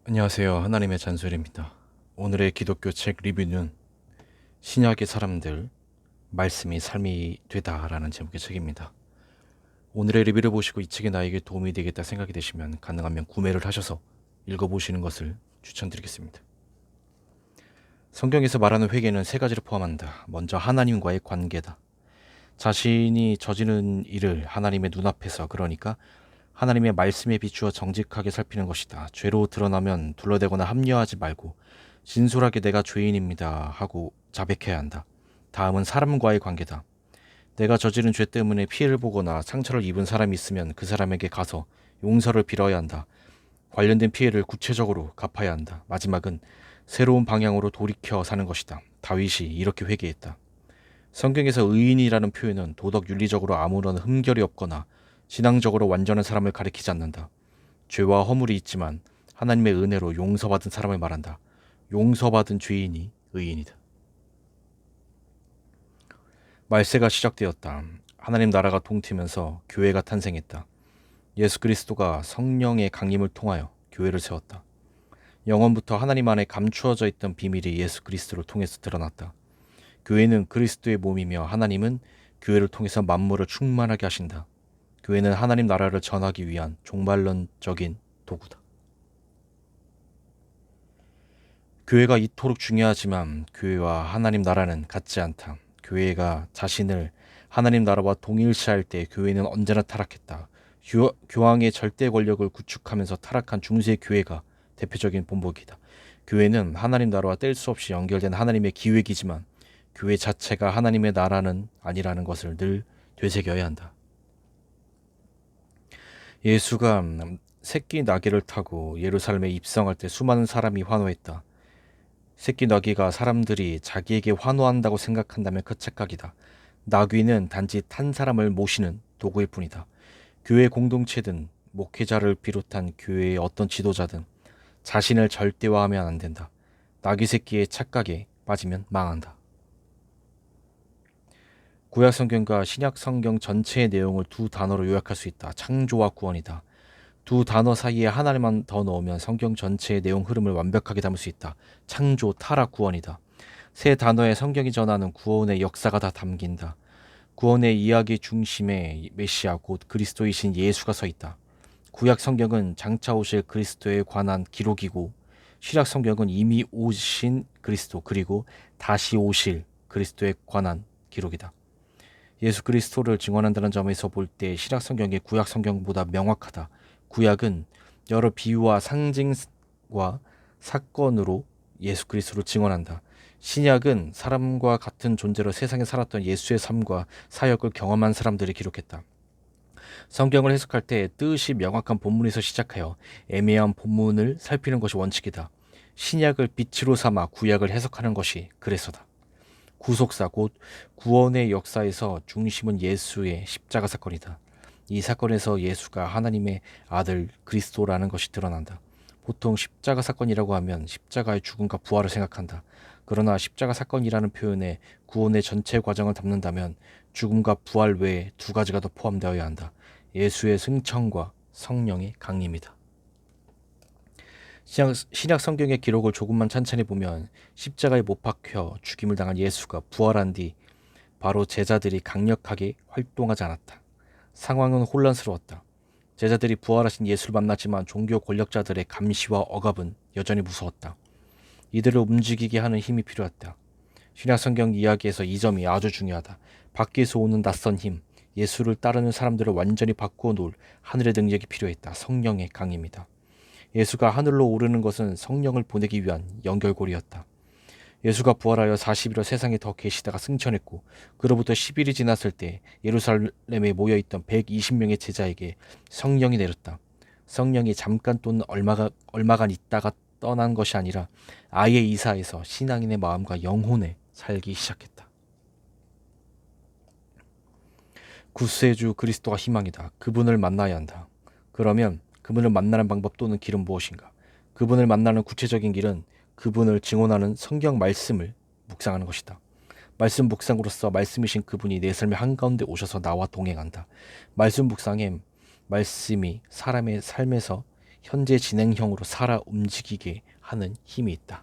안녕하세요. 하나님의 잔소리입니다. 오늘의 기독교 책 리뷰는 신약의 사람들, 말씀이 삶이 되다라는 제목의 책입니다. 오늘의 리뷰를 보시고 이 책이 나에게 도움이 되겠다 생각이 되시면 가능하면 구매를 하셔서 읽어보시는 것을 추천드리겠습니다. 성경에서 말하는 회개는 세 가지를 포함한다. 먼저 하나님과의 관계다. 자신이 저지른 일을 하나님의 눈앞에서, 그러니까 하나님의 말씀에 비추어 정직하게 살피는 것이다. 죄로 드러나면 둘러대거나 합리화하지 말고 진솔하게 내가 죄인입니다 하고 자백해야 한다. 다음은 사람과의 관계다. 내가 저지른 죄 때문에 피해를 보거나 상처를 입은 사람이 있으면 그 사람에게 가서 용서를 빌어야 한다. 관련된 피해를 구체적으로 갚아야 한다. 마지막은 새로운 방향으로 돌이켜 사는 것이다. 다윗이 이렇게 회개했다. 성경에서 의인이라는 표현은 도덕 윤리적으로 아무런 흠결이 없거나 신앙적으로 완전한 사람을 가리키지 않는다. 죄와 허물이 있지만 하나님의 은혜로 용서받은 사람을 말한다. 용서받은 죄인이 의인이다. 말세가 시작되었다. 하나님 나라가 동트면서 교회가 탄생했다. 예수 그리스도가 성령의 강림을 통하여 교회를 세웠다. 영원부터 하나님 안에 감추어져 있던 비밀이 예수 그리스도를 통해서 드러났다. 교회는 그리스도의 몸이며 하나님은 교회를 통해서 만물을 충만하게 하신다. 교회는 하나님 나라를 전하기 위한 종말론적인 도구다. 교회가 이토록 중요하지만 교회와 하나님 나라는 같지 않다. 교회가 자신을 하나님 나라와 동일시할 때 교회는 언제나 타락했다. 교황의 절대 권력을 구축하면서 타락한 중세 교회가 대표적인 본보기다. 교회는 하나님 나라와 뗄 수 없이 연결된 하나님의 기획이지만 교회 자체가 하나님의 나라는 아니라는 것을 늘 되새겨야 한다. 예수가 새끼 나귀를 타고 예루살렘에 입성할 때 수많은 사람이 환호했다. 새끼 나귀가 사람들이 자기에게 환호한다고 생각한다면 그 착각이다. 나귀는 단지 탄 사람을 모시는 도구일 뿐이다. 교회 공동체든 목회자를 비롯한 교회의 어떤 지도자든 자신을 절대화하면 안 된다. 나귀 새끼의 착각에 빠지면 망한다. 구약 성경과 신약 성경 전체의 내용을 두 단어로 요약할 수 있다. 창조와 구원이다. 두 단어 사이에 하나만 더 넣으면 성경 전체의 내용 흐름을 완벽하게 담을 수 있다. 창조, 타락, 구원이다. 세 단어에 성경이 전하는 구원의 역사가 다 담긴다. 구원의 이야기 중심에 메시아 곧 그리스도이신 예수가 서 있다. 구약 성경은 장차 오실 그리스도에 관한 기록이고 신약 성경은 이미 오신 그리스도 그리고 다시 오실 그리스도에 관한 기록이다. 예수 그리스도를 증언한다는 점에서 볼 때 신약 성경이 구약 성경보다 명확하다. 구약은 여러 비유와 상징과 사건으로 예수 그리스도를 증언한다. 신약은 사람과 같은 존재로 세상에 살았던 예수의 삶과 사역을 경험한 사람들이 기록했다. 성경을 해석할 때 뜻이 명확한 본문에서 시작하여 애매한 본문을 살피는 것이 원칙이다. 신약을 빛으로 삼아 구약을 해석하는 것이 그래서다. 구속사 곧 구원의 역사에서 중심은 예수의 십자가 사건이다. 이 사건에서 예수가 하나님의 아들 그리스도라는 것이 드러난다. 보통 십자가 사건이라고 하면 십자가의 죽음과 부활을 생각한다. 그러나 십자가 사건이라는 표현에 구원의 전체 과정을 담는다면 죽음과 부활 외에 두 가지가 더 포함되어야 한다. 예수의 승천과 성령의 강림이다. 신약 성경의 기록을 조금만 찬찬히 보면 십자가에 못 박혀 죽임을 당한 예수가 부활한 뒤 바로 제자들이 강력하게 활동하지 않았다. 상황은 혼란스러웠다. 제자들이 부활하신 예수를 만났지만 종교 권력자들의 감시와 억압은 여전히 무서웠다. 이들을 움직이게 하는 힘이 필요했다. 신약 성경 이야기에서 이 점이 아주 중요하다. 밖에서 오는 낯선 힘, 예수를 따르는 사람들을 완전히 바꾸어 놓을 하늘의 능력이 필요했다. 성령의 강림이다. 예수가 하늘로 오르는 것은 성령을 보내기 위한 연결고리였다. 예수가 부활하여 40일을 세상에 더 계시다가 승천했고 그로부터 10일이 지났을 때 예루살렘에 모여있던 120명의 제자에게 성령이 내렸다. 성령이 잠깐 또는 얼마간 있다가 떠난 것이 아니라 아예 이사해서 신앙인의 마음과 영혼에 살기 시작했다. 구세주 그리스도가 희망이다. 그분을 만나야 한다. 그러면 그분을 만나는 방법 또는 길은 무엇인가? 그분을 만나는 구체적인 길은 그분을 증언하는 성경 말씀을 묵상하는 것이다. 말씀 묵상으로서 말씀이신 그분이 내 삶의 한가운데 오셔서 나와 동행한다. 말씀 묵상에 말씀이 사람의 삶에서 현재 진행형으로 살아 움직이게 하는 힘이 있다.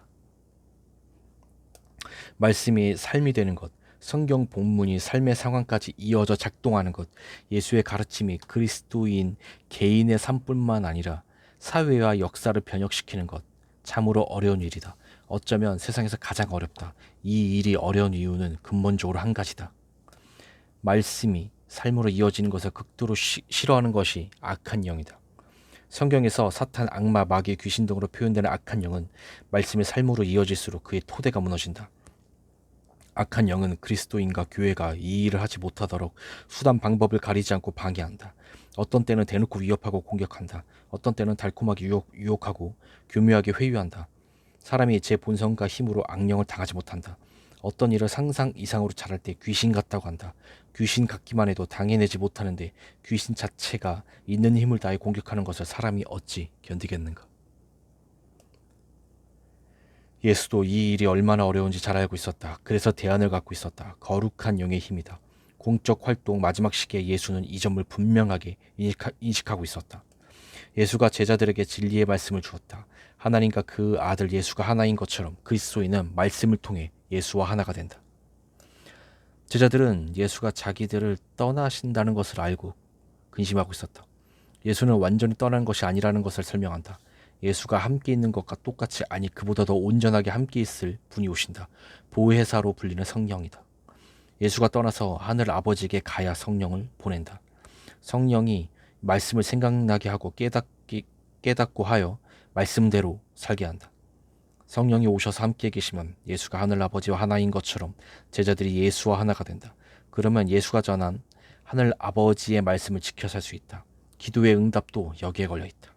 말씀이 삶이 되는 것, 성경 본문이 삶의 상황까지 이어져 작동하는 것, 예수의 가르침이 그리스도인 개인의 삶뿐만 아니라 사회와 역사를 변혁시키는 것, 참으로 어려운 일이다. 어쩌면 세상에서 가장 어렵다. 이 일이 어려운 이유는 근본적으로 한 가지다. 말씀이 삶으로 이어지는 것을 극도로 싫어하는 것이 악한 영이다. 성경에서 사탄, 악마, 마귀, 귀신 등으로 표현되는 악한 영은 말씀의 삶으로 이어질수록 그의 토대가 무너진다. 악한 영은 그리스도인과 교회가 이 일을 하지 못하도록 수단 방법을 가리지 않고 방해한다. 어떤 때는 대놓고 위협하고 공격한다. 어떤 때는 달콤하게 유혹하고 교묘하게 회유한다. 사람이 제 본성과 힘으로 악령을 당하지 못한다. 어떤 일을 상상 이상으로 잘할 때 귀신 같다고 한다. 귀신 같기만 해도 당해내지 못하는데 귀신 자체가 있는 힘을 다해 공격하는 것을 사람이 어찌 견디겠는가. 예수도 이 일이 얼마나 어려운지 잘 알고 있었다. 그래서 대안을 갖고 있었다. 거룩한 영의 힘이다. 공적 활동 마지막 시기에 예수는 이 점을 분명하게 인식하고 있었다. 예수가 제자들에게 진리의 말씀을 주었다. 하나님과 그 아들 예수가 하나인 것처럼 그리스도인은 말씀을 통해 예수와 하나가 된다. 제자들은 예수가 자기들을 떠나신다는 것을 알고 근심하고 있었다. 예수는 완전히 떠난 것이 아니라는 것을 설명한다. 예수가 함께 있는 것과 똑같이, 아니 그보다 더 온전하게 함께 있을 분이 오신다. 보혜사로 불리는 성령이다. 예수가 떠나서 하늘 아버지에게 가야 성령을 보낸다. 성령이 말씀을 생각나게 하고 깨닫고 하여 말씀대로 살게 한다. 성령이 오셔서 함께 계시면 예수가 하늘 아버지와 하나인 것처럼 제자들이 예수와 하나가 된다. 그러면 예수가 전한 하늘 아버지의 말씀을 지켜 살 수 있다. 기도의 응답도 여기에 걸려 있다.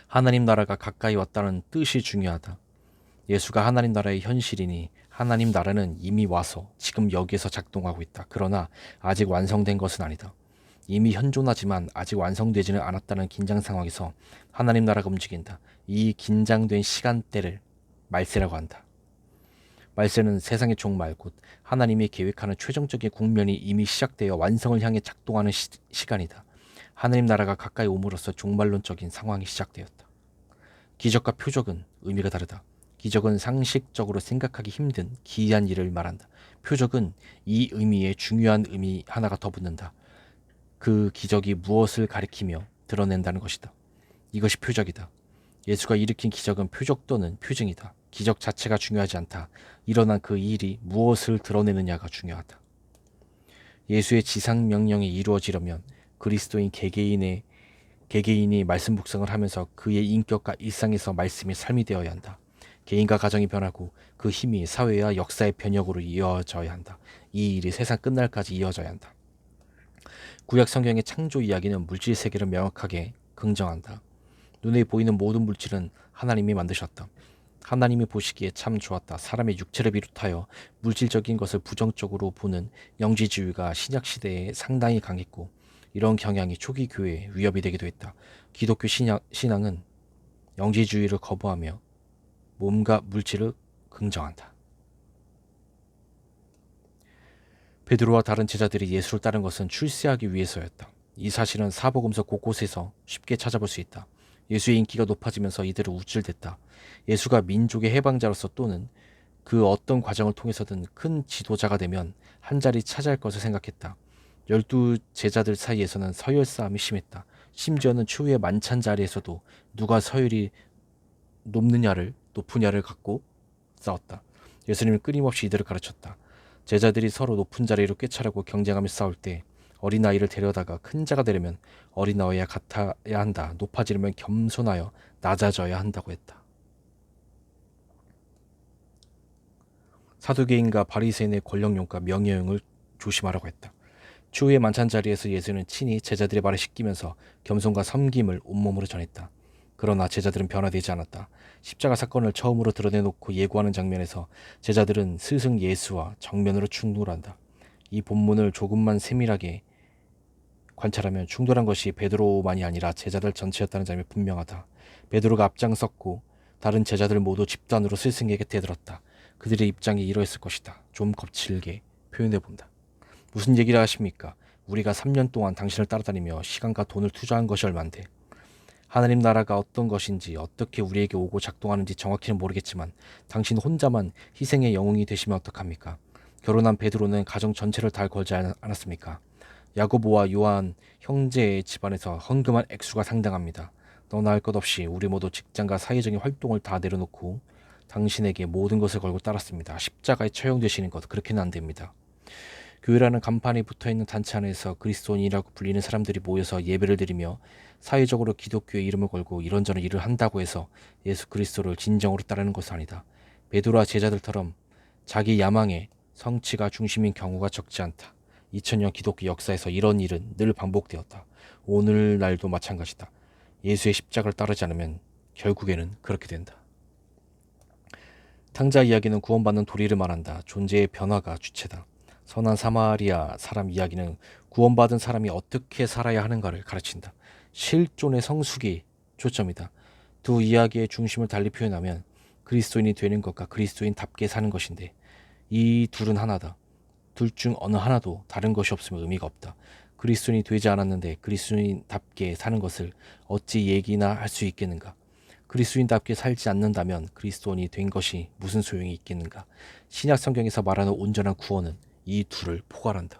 하나님 나라가 가까이 왔다는 뜻이 중요하다. 예수가 하나님 나라의 현실이니 하나님 나라는 이미 와서 지금 여기에서 작동하고 있다. 그러나 아직 완성된 것은 아니다. 이미 현존하지만 아직 완성되지는 않았다는 긴장 상황에서 하나님 나라가 움직인다. 이 긴장된 시간대를 말세라고 한다. 말세는 세상의 종말, 곧 하나님이 계획하는 최종적인 국면이 이미 시작되어 완성을 향해 작동하는 시간이다. 하나님 나라가 가까이 옴으로써 종말론적인 상황이 시작되었다. 기적과 표적은 의미가 다르다. 기적은 상식적으로 생각하기 힘든 기이한 일을 말한다. 표적은 이 의미에 중요한 의미 하나가 더 붙는다. 그 기적이 무엇을 가리키며 드러낸다는 것이다. 이것이 표적이다. 예수가 일으킨 기적은 표적 또는 표징이다. 기적 자체가 중요하지 않다. 일어난 그 일이 무엇을 드러내느냐가 중요하다. 예수의 지상 명령이 이루어지려면 그리스도인 개개인이 말씀 묵상을 하면서 그의 인격과 일상에서 말씀이 삶이 되어야 한다. 개인과 가정이 변하고 그 힘이 사회와 역사의 변혁으로 이어져야 한다. 이 일이 세상 끝날까지 이어져야 한다. 구약 성경의 창조 이야기는 물질 세계를 명확하게 긍정한다. 눈에 보이는 모든 물질은 하나님이 만드셨다. 하나님이 보시기에 참 좋았다. 사람의 육체를 비롯하여 물질적인 것을 부정적으로 보는 영지주의가 신약시대에 상당히 강했고, 이런 경향이 초기 교회에 위협이 되기도 했다. 기독교 신앙은 영지주의를 거부하며 몸과 물질을 긍정한다. 베드로와 다른 제자들이 예수를 따른 것은 출세하기 위해서였다. 이 사실은 사복음서 곳곳에서 쉽게 찾아볼 수 있다. 예수의 인기가 높아지면서 이들은 우쭐댔다. 예수가 민족의 해방자로서 또는 그 어떤 과정을 통해서든 큰 지도자가 되면 한 자리 차지할 것을 생각했다. 12 제자들 사이에서는 서열 싸움이 심했다. 심지어는 추후의 만찬 자리에서도 누가 서열이 높으냐를 갖고 싸웠다. 예수님은 끊임없이 이들을 가르쳤다. 제자들이 서로 높은 자리로 꿰차려고 경쟁하며 싸울 때 어린아이를 데려다가 큰 자가 되려면 어린아이와 같아야 한다. 높아지려면 겸손하여 낮아져야 한다고 했다. 사두개인과 바리새인의 권력욕과 명예욕을 조심하라고 했다. 추후의 만찬 자리에서 예수는 친히 제자들의 말을 씻기면서 겸손과 섬김을 온몸으로 전했다. 그러나 제자들은 변화되지 않았다. 십자가 사건을 처음으로 드러내놓고 예고하는 장면에서 제자들은 스승 예수와 정면으로 충돌한다. 이 본문을 조금만 세밀하게 관찰하면 충돌한 것이 베드로만이 아니라 제자들 전체였다는 점이 분명하다. 베드로가 앞장섰고 다른 제자들 모두 집단으로 스승에게 대들었다. 그들의 입장이 이러했을 것이다. 좀 거칠게 표현해본다. 무슨 얘기를 하십니까? 우리가 3년 동안 당신을 따라다니며 시간과 돈을 투자한 것이 얼만데. 하나님 나라가 어떤 것인지 어떻게 우리에게 오고 작동하는지 정확히는 모르겠지만 당신 혼자만 희생의 영웅이 되시면 어떡합니까? 결혼한 베드로는 가정 전체를 다 걸지 않았습니까? 야고보와 요한 형제의 집안에서 헌금한 액수가 상당합니다. 너나 할 것 없이 우리 모두 직장과 사회적인 활동을 다 내려놓고 당신에게 모든 것을 걸고 따랐습니다. 십자가에 처형되시는 것, 그렇게는 안 됩니다. 교회라는 간판이 붙어있는 단체 안에서 그리스도인이라고 불리는 사람들이 모여서 예배를 드리며 사회적으로 기독교의 이름을 걸고 이런저런 일을 한다고 해서 예수 그리스도를 진정으로 따르는 것은 아니다. 베드로와 제자들처럼 자기 야망에 성취가 중심인 경우가 적지 않다. 2000년 기독교 역사에서 이런 일은 늘 반복되었다. 오늘날도 마찬가지다. 예수의 십자가를 따르지 않으면 결국에는 그렇게 된다. 탕자 이야기는 구원받는 도리를 말한다. 존재의 변화가 주체다. 선한 사마리아 사람 이야기는 구원받은 사람이 어떻게 살아야 하는가를 가르친다. 실존의 성숙이 초점이다. 두 이야기의 중심을 달리 표현하면 그리스도인이 되는 것과 그리스도인답게 사는 것인데 이 둘은 하나다. 둘 중 어느 하나도 다른 것이 없으면 의미가 없다. 그리스도인이 되지 않았는데 그리스도인답게 사는 것을 어찌 얘기나 할 수 있겠는가? 그리스도인답게 살지 않는다면 그리스도인이 된 것이 무슨 소용이 있겠는가? 신약 성경에서 말하는 온전한 구원은 이 둘을 포괄한다.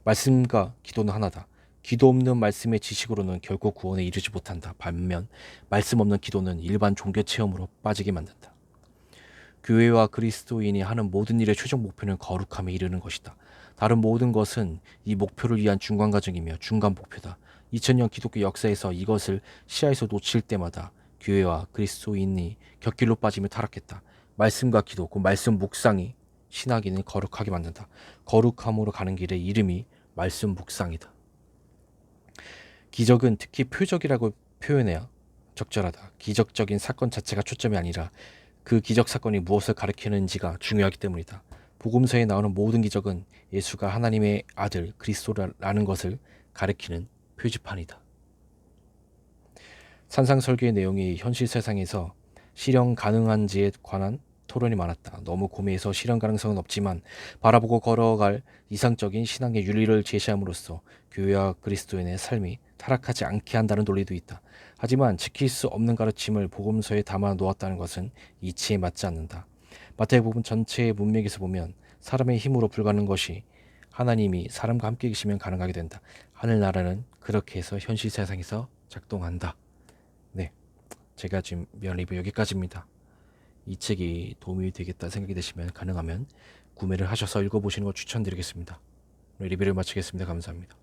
말씀과 기도는 하나다. 기도 없는 말씀의 지식으로는 결코 구원에 이르지 못한다. 반면 말씀 없는 기도는 일반 종교 체험으로 빠지게 만든다. 교회와 그리스도인이 하는 모든 일의 최종 목표는 거룩함에 이르는 것이다. 다른 모든 것은 이 목표를 위한 중간 과정이며 중간 목표다. 2000년 기독교 역사에서 이것을 시야에서 놓칠 때마다 교회와 그리스도인이 곁길로 빠지며 타락했다. 말씀과 기도, 그 말씀 묵상이 신학인을 거룩하게 만든다. 거룩함으로 가는 길의 이름이 말씀 묵상이다. 기적은 특히 표적이라고 표현해야 적절하다. 기적적인 사건 자체가 초점이 아니라 그 기적 사건이 무엇을 가리키는지가 중요하기 때문이다. 복음서에 나오는 모든 기적은 예수가 하나님의 아들 그리스도라는 것을 가리키는 표지판이다. 산상설교의 내용이 현실 세상에서 실현 가능한지에 관한 토론이 많았다. 너무 고매해서 실현 가능성은 없지만 바라보고 걸어갈 이상적인 신앙의 윤리를 제시함으로써 교회와 그리스도인의 삶이 타락하지 않게 한다는 논리도 있다. 하지만 지킬 수 없는 가르침을 복음서에 담아 놓았다는 것은 이치에 맞지 않는다. 마태복음 전체의 문맥에서 보면 사람의 힘으로 불가능한 것이 하나님이 사람과 함께 계시면 가능하게 된다. 하늘나라는 그렇게 해서 현실 세상에서 작동한다. 네, 제가 지금 면 리뷰 여기까지입니다. 이 책이 도움이 되겠다 생각이 되시면 가능하면 구매를 하셔서 읽어보시는 걸 추천드리겠습니다. 리뷰를 마치겠습니다. 감사합니다.